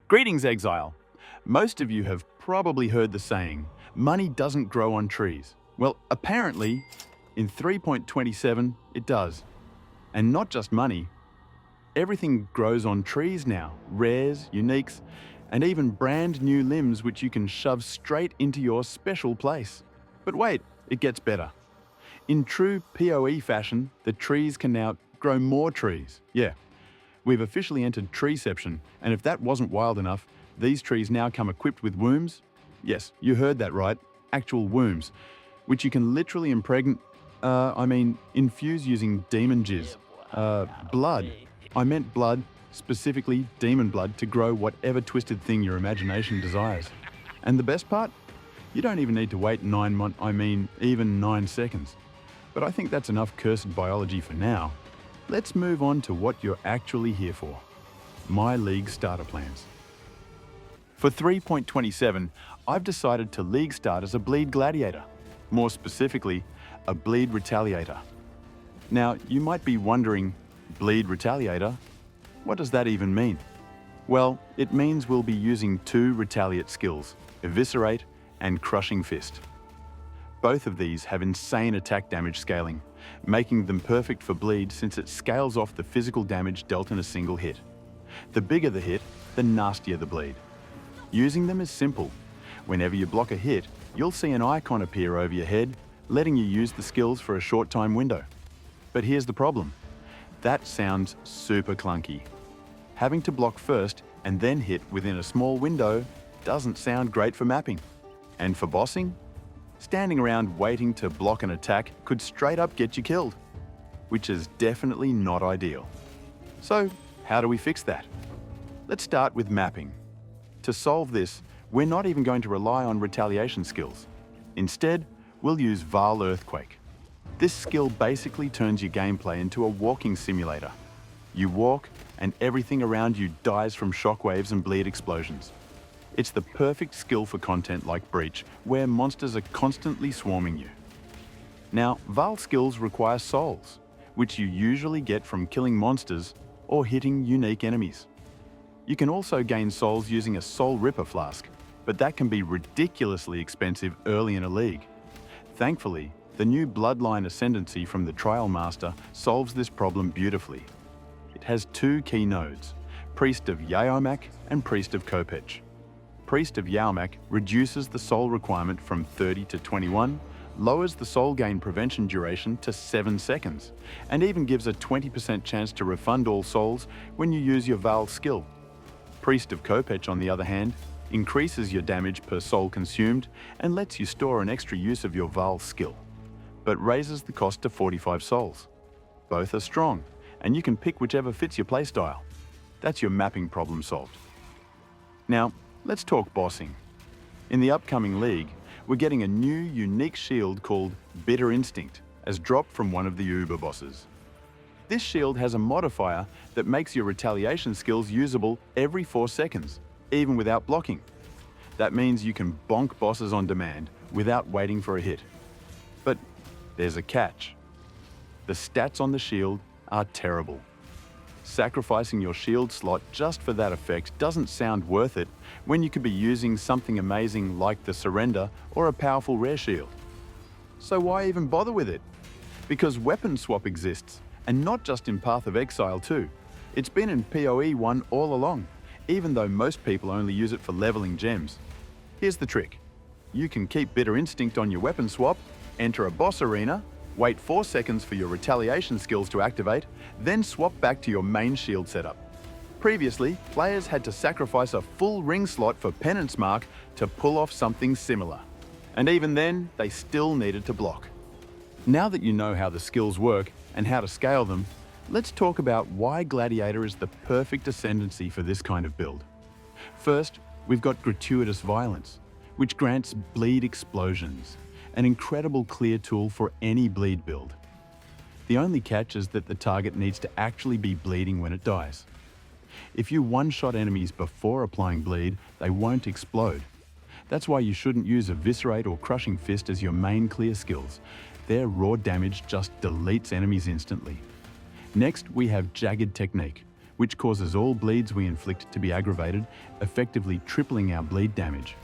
Greetings, Exile. Most of you have probably heard the saying, money doesn't grow on trees. Well, apparently, in 3.27, it does. And not just money. Everything grows on trees now, rares, uniques, and even brand new limbs which you can shove straight into your special place. But wait, it gets better. In true PoE fashion, the trees can now grow more trees. Yeah. We've officially entered treeception, and if that wasn't wild enough, these trees now come equipped with wombs. Yes, you heard that right, actual wombs, which you can literally infuse using demon jizz. Blood. I meant blood, specifically demon blood, to grow whatever twisted thing your imagination desires. And the best part? You don't even need to wait even 9 seconds. But I think that's enough cursed biology for now. Let's move on to what you're actually here for. My League starter plans. For 3.27, I've decided to League start as a Bleed Gladiator. More specifically, a Bleed Retaliator. Now, you might be wondering, Bleed Retaliator? What does that even mean? Well, it means we'll be using 2 retaliate skills, Eviscerate and Crushing Fist. Both of these have insane attack damage scaling, making them perfect for bleed since it scales off the physical damage dealt in a single hit. The bigger the hit, the nastier the bleed. Using them is simple. Whenever you block a hit, you'll see an icon appear over your head, letting you use the skills for a short time window. But here's the problem. That sounds super clunky. Having to block first and then hit within a small window doesn't sound great for mapping. And for bossing? Standing around waiting to block an attack could straight up get you killed, which is definitely not ideal. So, how do we fix that? Let's start with mapping. To solve this, we're not even going to rely on retaliation skills. Instead, we'll use Vaal Earthquake. This skill basically turns your gameplay into a walking simulator. You walk, and everything around you dies from shockwaves and bleed explosions. It's the perfect skill for content like Breach, where monsters are constantly swarming you. Now, Vaal skills require souls, which you usually get from killing monsters or hitting unique enemies. You can also gain souls using a Soul Ripper flask, but that can be ridiculously expensive early in a league. Thankfully, the new Bloodline Ascendancy from the Trial Master solves this problem beautifully. It has 2 key nodes, Priest of Yaomak and Priest of Kopech. Priest of Yaomak reduces the soul requirement from 30 to 21, lowers the soul gain prevention duration to 7 seconds, and even gives a 20% chance to refund all souls when you use your Vaal skill. Priest of Kopech, on the other hand, increases your damage per soul consumed and lets you store an extra use of your Vaal skill, but raises the cost to 45 souls. Both are strong, and you can pick whichever fits your playstyle. That's your mapping problem solved. Now, let's talk bossing. In the upcoming league, we're getting a new unique shield called Bitter Instinct, as dropped from one of the Uber bosses. This shield has a modifier that makes your retaliation skills usable every 4 seconds, even without blocking. That means you can bonk bosses on demand without waiting for a hit. But there's a catch. The stats on the shield are terrible. Sacrificing your shield slot just for that effect doesn't sound worth it when you could be using something amazing like the Surrender or a powerful rare shield. So why even bother with it? Because weapon swap exists, and not just in Path of Exile 2. It's been in PoE 1 all along, even though most people only use it for leveling gems. Here's the trick. You can keep Bitter Instinct on your weapon swap, enter a boss arena, wait 4 seconds for your retaliation skills to activate, then swap back to your main shield setup. Previously, players had to sacrifice a full ring slot for Penance Mark to pull off something similar. And even then, they still needed to block. Now that you know how the skills work and how to scale them, let's talk about why Gladiator is the perfect ascendancy for this kind of build. First, we've got Gratuitous Violence, which grants bleed explosions, an incredible clear tool for any bleed build. The only catch is that the target needs to actually be bleeding when it dies. If you one-shot enemies before applying bleed, they won't explode. That's why you shouldn't use Eviscerate or Crushing Fist as your main clear skills. Their raw damage just deletes enemies instantly. Next, we have Jagged Technique, which causes all bleeds we inflict to be aggravated, effectively tripling our bleed damage.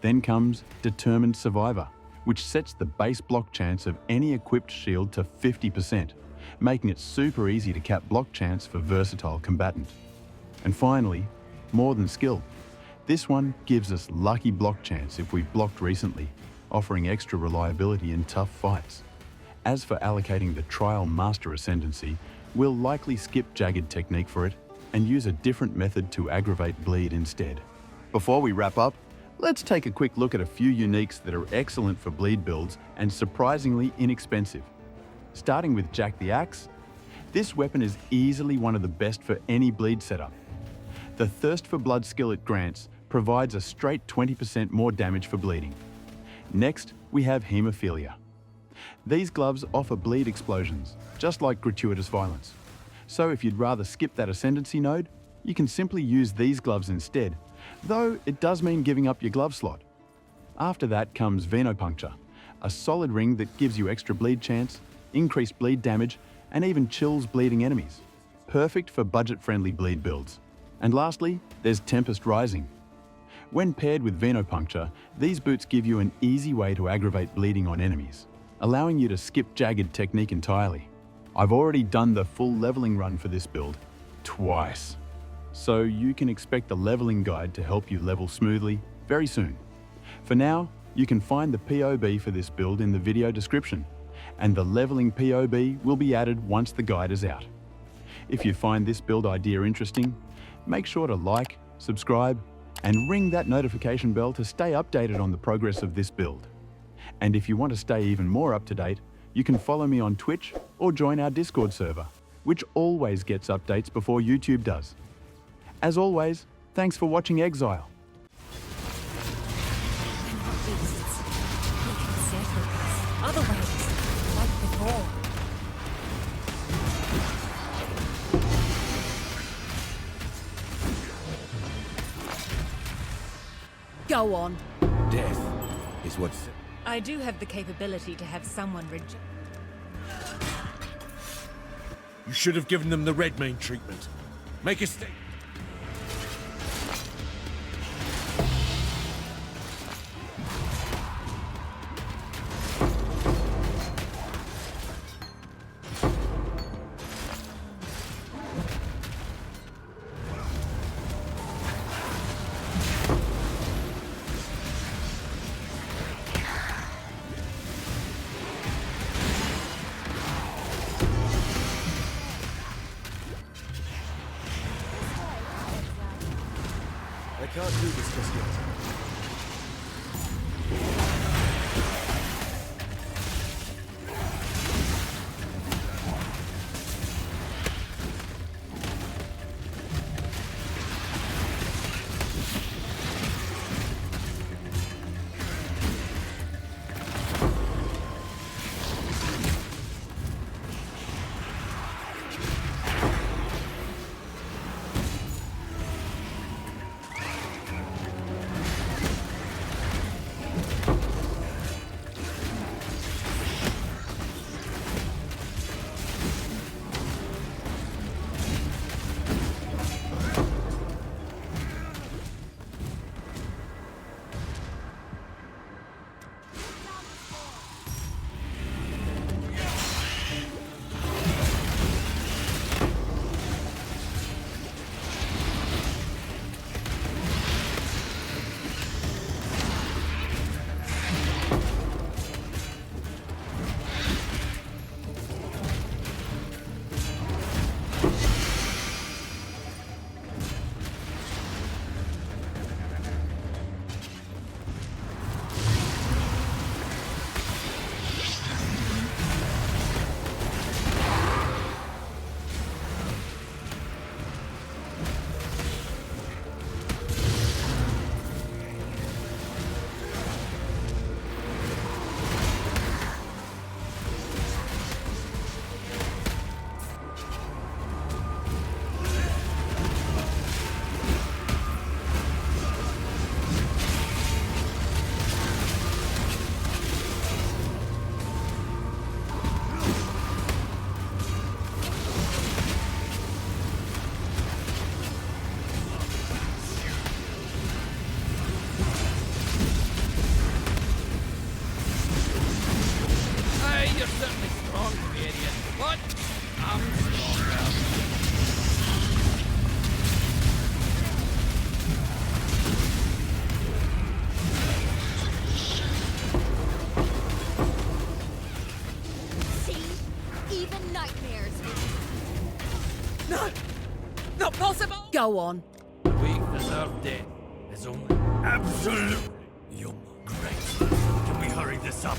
Then comes Determined Survivor, which sets the base block chance of any equipped shield to 50%, making it super easy to cap block chance for versatile combatant. And finally, More Than Skill. This one gives us lucky block chance if we've blocked recently, offering extra reliability in tough fights. As for allocating the Trial Master Ascendancy, we'll likely skip Jagged Technique for it and use a different method to aggravate bleed instead. Before we wrap up, let's take a quick look at a few uniques that are excellent for bleed builds and surprisingly inexpensive. Starting with Jack the Axe, this weapon is easily one of the best for any bleed setup. The Thirst for Blood skill it grants provides a straight 20% more damage for bleeding. Next, we have Hemophilia. These gloves offer bleed explosions, just like Gratuitous Violence. So if you'd rather skip that Ascendancy node, you can simply use these gloves instead, though it does mean giving up your glove slot. After that comes Venopuncture, a solid ring that gives you extra bleed chance, increased bleed damage, and even chills bleeding enemies. Perfect for budget-friendly bleed builds. And lastly, there's Tempest Rising. When paired with Venopuncture, these boots give you an easy way to aggravate bleeding on enemies, allowing you to skip Jagged Technique entirely. I've already done the full leveling run for this build, twice. So you can expect the leveling guide to help you level smoothly very soon. For now, you can find the POB for this build in the video description, and the leveling POB will be added once the guide is out. If you find this build idea interesting, make sure to like, subscribe, and ring that notification bell to stay updated on the progress of this build. And if you want to stay even more up to date, you can follow me on Twitch or join our Discord server, which always gets updates before YouTube does. As always, thanks for watching Exile. Otherwise, like before. Go on. Death is what's... I do have the capability to have someone reject. You should have given them the Redmayne treatment. Make a statement. I can't do this just yet. Go on. The weak deserve death. There's only... Absolutely. You're great. Can we hurry this up?